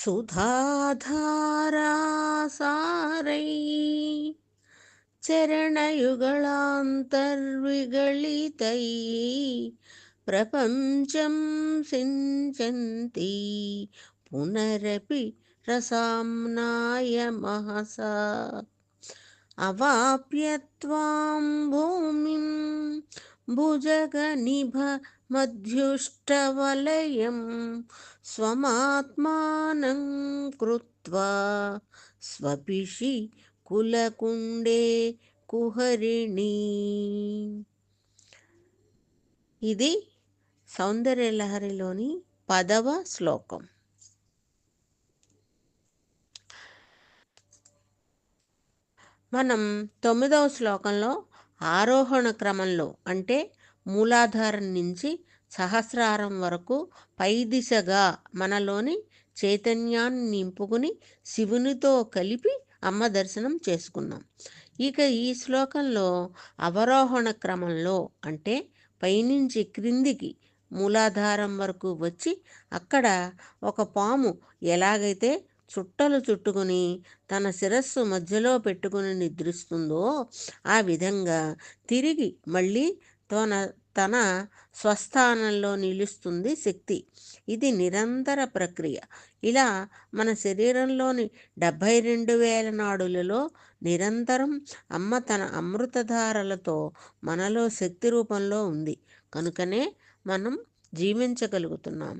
సుధాధారాసారై చరణయుగళాంతర్విగళితై ప్రపంచం సించంతి పునరపి రసామ్నాయ మహసా అవాప్యత్వాం భూమిం భుజగనిభ మధ్యుష్టవలయం స్వమాత్మానం కృత్వా స్వపిషి కులకుండే కుహరిణి. ఇది సౌందర్యలహరిలోని 10వ శ్లోకం. మనం 9వ శ్లోకంలో ఆరోహణ క్రమంలో అంటే మూలాధారం నుంచి సహస్రారం వరకు పై దిశగా మనలోని చైతన్యాన్ని నింపుకుని శివునితో కలిపి అమ్మ దర్శనం చేసుకున్నాం. ఇక ఈ శ్లోకంలో అవరోహణ క్రమంలో అంటే పైనుంచి క్రిందికి మూలాధారం వరకు వచ్చి అక్కడ ఒక పాము ఎలాగైతే చుట్టలు చుట్టుకుని తన శిరస్సు మధ్యలో పెట్టుకుని నిద్రిస్తుందో ఆ విధంగా తిరిగి మళ్ళీ తన స్వస్థానంలో నిలుస్తుంది శక్తి. ఇది నిరంతర ప్రక్రియ. ఇలా మన శరీరంలోని 72,000 నాడులలో నిరంతరం అమ్మ తన అమృతధారలతో మనలో శక్తి రూపంలో ఉంది. కనుకనే మనం జీవించగలుగుతున్నాం.